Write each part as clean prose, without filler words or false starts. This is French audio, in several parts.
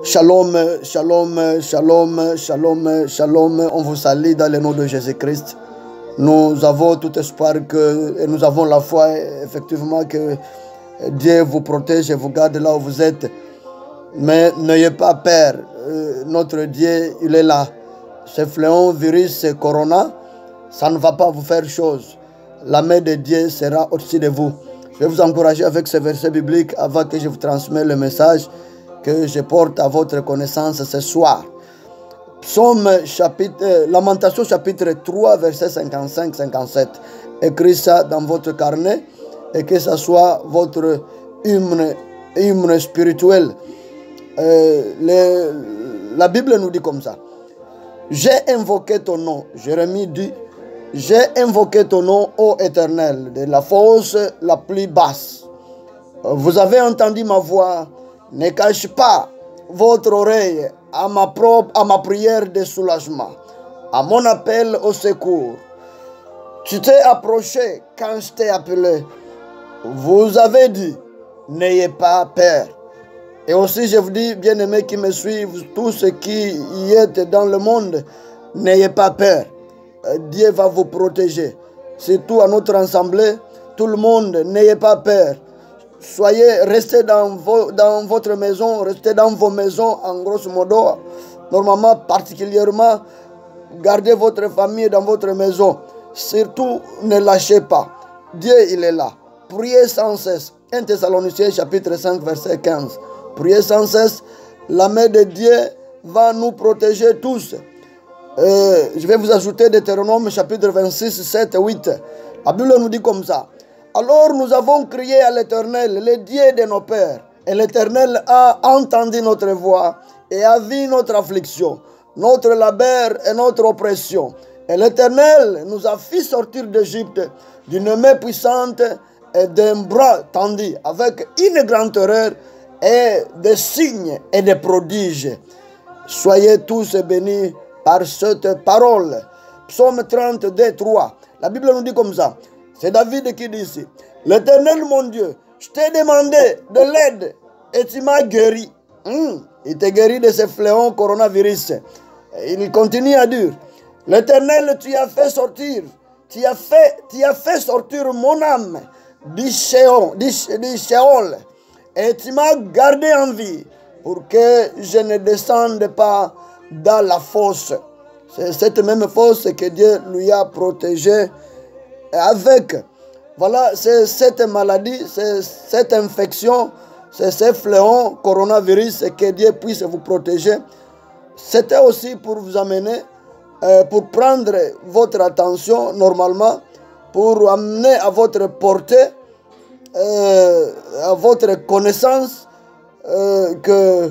Shalom, shalom, shalom, shalom, shalom. On vous salue dans le nom de Jésus-Christ. Nous avons tout espoir et nous avons la foi, effectivement, que Dieu vous protège et vous garde là où vous êtes. Mais n'ayez pas peur. Notre Dieu, il est là. Ce fléau, virus, ce corona, ça ne va pas vous faire chose. La main de Dieu sera au-dessus de vous. Je vais vous encourager avec ce verset biblique avant que je vous transmette le message que je porte à votre connaissance ce soir. Lamentation chapitre 3, verset 55-57. Écrivez ça dans votre carnet et que ce soit votre hymne spirituel. La Bible nous dit comme ça. J'ai invoqué ton nom. Jérémie dit, j'ai invoqué ton nom, ô Éternel, de la fosse la plus basse. Vous avez entendu ma voix. Ne cache pas votre oreille à ma prière de soulagement, à mon appel au secours. Tu t'es approché quand je t'ai appelé. Vous avez dit, n'ayez pas peur. Et aussi je vous dis, bien-aimés qui me suivent, tous ceux qui y êtes dans le monde, n'ayez pas peur. Dieu va vous protéger. Surtout à notre assemblée, tout le monde, n'ayez pas peur. Restez dans votre maison, restez dans vos maisons en grosso modo. Normalement, particulièrement, gardez votre famille dans votre maison. Surtout, ne lâchez pas. Dieu, il est là. Priez sans cesse. 1 Thessaloniciens chapitre 5, verset 15. Priez sans cesse. La main de Dieu va nous protéger tous. Je vais vous ajouter Deutéronome chapitre 26, 7 et 8. La Bible nous dit comme ça. Alors nous avons crié à l'Éternel, le Dieu de nos pères. Et l'Éternel a entendu notre voix et a vu notre affliction, notre labeur et notre oppression. Et l'Éternel nous a fait sortir d'Égypte d'une main puissante et d'un bras tendu, avec une grande terreur et des signes et des prodiges. Soyez tous bénis par cette parole. Psaume 32, 3. La Bible nous dit comme ça. C'est David qui dit ici. L'Éternel mon Dieu, je t'ai demandé de l'aide et tu m'as guéri. Il t'a guéri de ce fléau coronavirus. Il continue à dire. L'Éternel, tu as fait sortir mon âme du Sheol et tu m'as gardé en vie pour que je ne descende pas dans la fosse. C'est cette même fosse que Dieu lui a protégée avec. Voilà, c'est cette maladie, c'est cette infection, c'est ce fléau coronavirus, que Dieu puisse vous protéger. C'était aussi pour vous amener, pour prendre votre attention normalement, pour amener à votre portée, à votre connaissance, que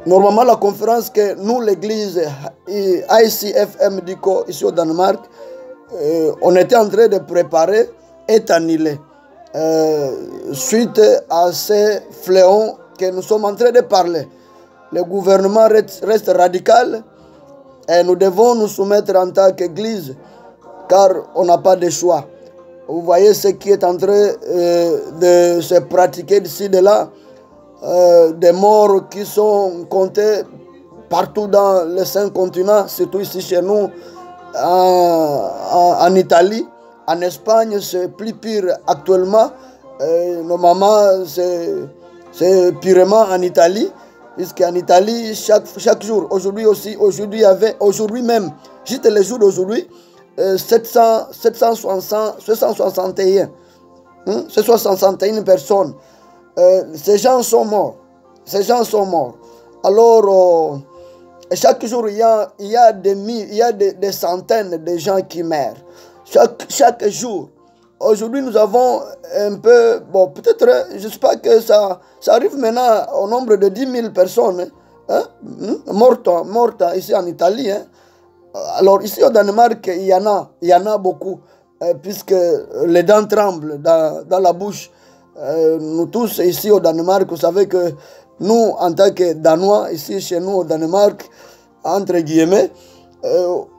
normalement la conférence que nous, l'église ICFM Dico, ici au Danemark, on était en train de préparer est annulé suite à ces fléaux que nous sommes en train de parler. Le gouvernement reste radical et nous devons nous soumettre en tant qu'église car on n'a pas de choix. Vous voyez ce qui est en train de se pratiquer d'ici de là, des morts qui sont comptés partout dans les 5 continents, surtout ici chez nous, en Italie, en Espagne, c'est plus pire actuellement. Normalement, c'est purement en Italie, puisqu'en Italie, chaque jour, aujourd'hui même, juste les jours d'aujourd'hui, 761 personnes. Ces gens sont morts. Alors, chaque jour, il y a des centaines de gens qui meurent. Chaque jour. Aujourd'hui, nous avons un peu... Bon, peut-être, je ne sais pas que ça arrive maintenant au nombre de 10 000 personnes mortes ici en Italie. Alors, ici au Danemark, il y en a beaucoup, puisque les dents tremblent dans la bouche. Nous tous, ici au Danemark, vous savez que nous, en tant que Danois, ici chez nous au Danemark, entre guillemets,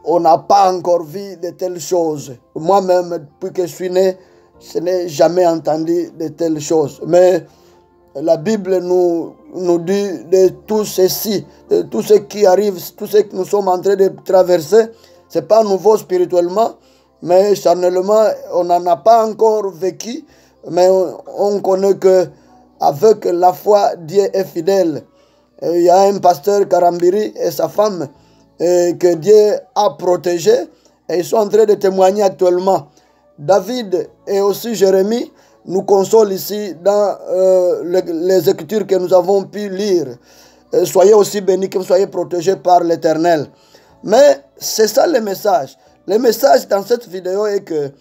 on n'a pas encore vu de telles choses. Moi-même, depuis que je suis né, je n'ai jamais entendu de telles choses. Mais la Bible nous nous dit de tout ceci, de tout ce qui arrive, tout ce que nous sommes en train de traverser. Ce n'est pas nouveau spirituellement, mais charnellement, on n'en a pas encore vécu, mais on connaît que avec la foi, Dieu est fidèle. Il y a un pasteur Karambiri et sa femme que Dieu a protégé et ils sont en train de témoigner actuellement. David et aussi Jérémie nous consolent ici dans les Écritures que nous avons pu lire. Soyez aussi bénis, que vous soyez protégés par l'Éternel. Mais c'est ça le message. Le message dans cette vidéo est que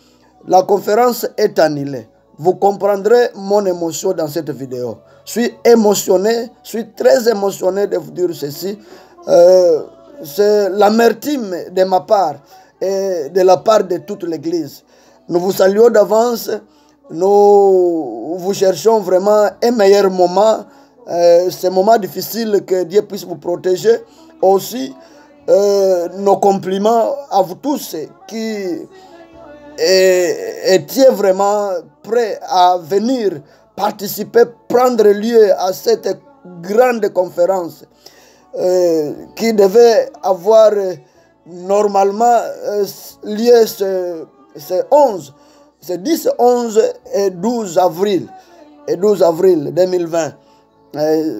la conférence est annulée. Vous comprendrez mon émotion dans cette vidéo. Je suis émotionné, je suis très émotionné de vous dire ceci. C'est l'amertume de ma part et de la part de toute l'Église. Nous vous saluons d'avance. Nous vous cherchons vraiment un meilleur moment. Ces moments difficiles, que Dieu puisse vous protéger. Aussi, nos compliments à vous tous qui étiez vraiment prêts à venir participer, prendre lieu à cette grande conférence qui devait avoir normalement lieu ce 10, 11 et 12 avril, 2020.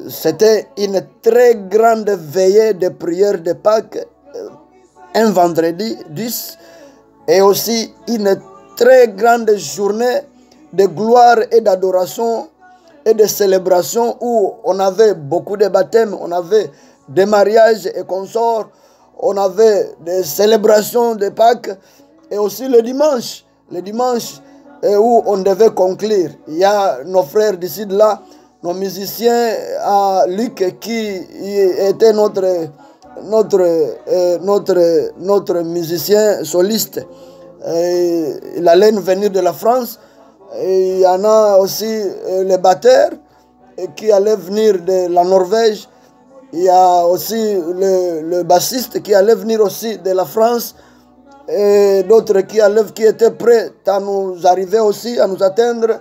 C'était une très grande veillée de prière de Pâques, un vendredi 10, et aussi une très grande journée de gloire et d'adoration et de célébration où on avait beaucoup de baptêmes, on avait des mariages et consorts, on avait des célébrations de Pâques et aussi le dimanche où on devait conclure. Il y a nos frères d'ici de là, nos musiciens à Luc qui était notre musicien soliste. Il allait venir de la France. Et il y en a aussi les batteurs qui allaient venir de la Norvège. Il y a aussi le bassiste qui allait venir aussi de la France. Et d'autres qui étaient prêts à nous arriver aussi, à nous atteindre.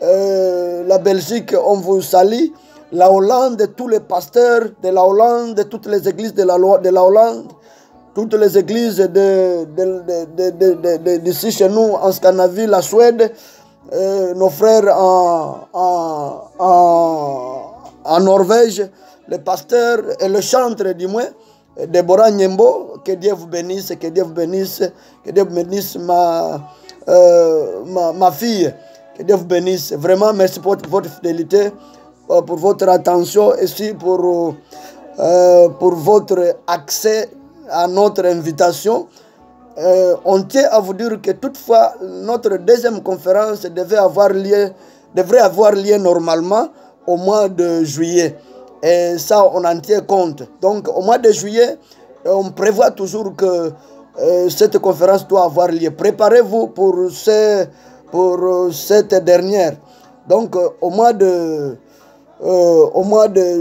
La Belgique, on vous salue. La Hollande, tous les pasteurs de la Hollande, toutes les églises de la Hollande, toutes les églises d'ici chez nous, en Scandinavie, la Suède, nos frères en Norvège, les pasteurs et le chantre du moins, Deborah Nyembo, que Dieu vous bénisse, que Dieu vous bénisse, que Dieu vous bénisse ma fille, que Dieu vous bénisse. Vraiment, merci pour votre fidélité, pour votre attention et aussi pour votre accès à notre invitation. On tient à vous dire que toutefois, notre deuxième conférence devrait avoir lieu normalement au mois de juillet. Et ça, on en tient compte. Donc, au mois de juillet, on prévoit toujours que cette conférence doit avoir lieu. Préparez-vous pour cette dernière. Donc, au mois de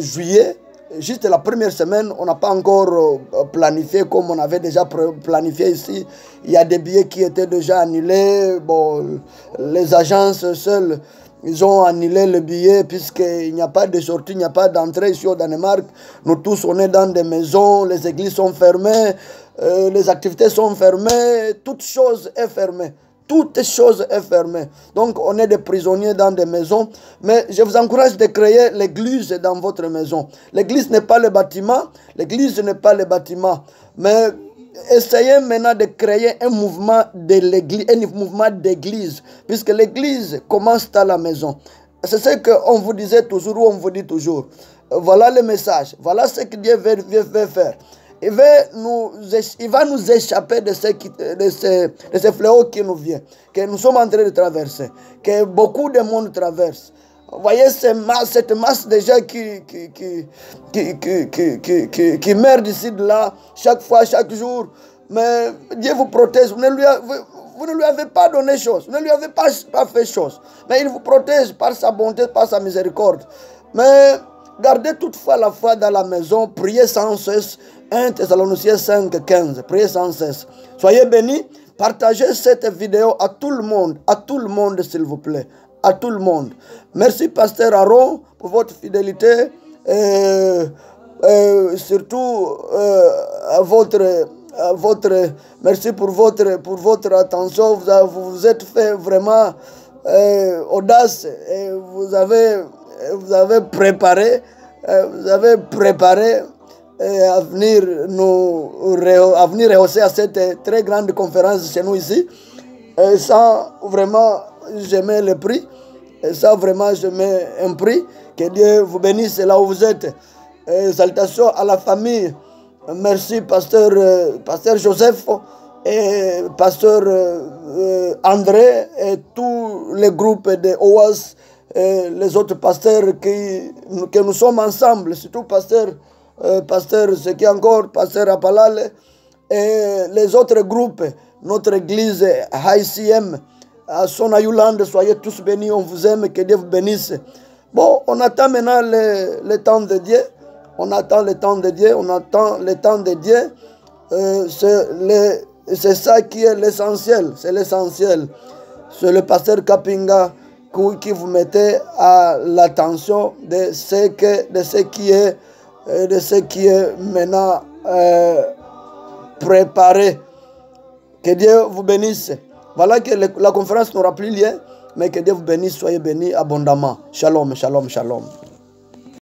juillet, juste la première semaine, on n'a pas encore planifié comme on avait déjà planifié ici. Il y a des billets qui étaient déjà annulés. Bon, les agences seules, ils ont annulé le billet puisqu'il n'y a pas de sortie, il n'y a pas d'entrée ici au Danemark. Nous tous, on est dans des maisons, les églises sont fermées, les activités sont fermées, toute chose est fermée. Toute chose est fermée. Donc, on est des prisonniers dans des maisons. Mais je vous encourage de créer l'église dans votre maison. L'église n'est pas le bâtiment. L'église n'est pas le bâtiment. Mais essayez maintenant de créer un mouvement de l'église, un mouvement d'église. Puisque l'église commence à la maison. C'est ce qu'on vous disait toujours ou on vous dit toujours. Voilà le message. Voilà ce que Dieu veut faire. Il va nous échapper de ces fléaux qui nous viennent, que nous sommes en train de traverser, que beaucoup de monde traverse. Vous voyez cette masse de gens qui meurent d'ici de là, chaque fois, chaque jour. Mais Dieu vous protège. Vous ne lui avez pas donné chose. Vous ne lui avez pas fait chose. Mais il vous protège par sa bonté, par sa miséricorde. Mais gardez toutefois la foi dans la maison. Priez sans cesse. 1 Thessaloniciens 5, 15. Priez sans cesse. Soyez bénis. Partagez cette vidéo à tout le monde s'il vous plaît. À tout le monde. Merci Pasteur Aaron pour votre fidélité. surtout merci pour votre attention. Vous vous êtes fait vraiment audace et vous avez préparé à venir rehausser à cette très grande conférence chez nous ici. Et ça, vraiment, je mets le prix. Et ça, vraiment, je mets un prix. Que Dieu vous bénisse là où vous êtes. Et salutations à la famille. Merci, pasteur Joseph et pasteur André et tous les groupes de OAS et les autres pasteurs que nous sommes ensemble. Surtout pasteur pasteur Apalale et les autres groupes. Notre église HICM à Sonayuland, soyez tous bénis, on vous aime, que Dieu vous bénisse. Bon, on attend maintenant le temps de Dieu. On attend le temps de Dieu. C'est ça qui est l'essentiel. C'est l'essentiel. C'est le pasteur Kapinga qui vous mettez à l'attention de ce qui est maintenant préparé. Que Dieu vous bénisse. Voilà que la conférence n'aura plus lieu, mais que Dieu vous bénisse, soyez bénis abondamment. Shalom, shalom, shalom.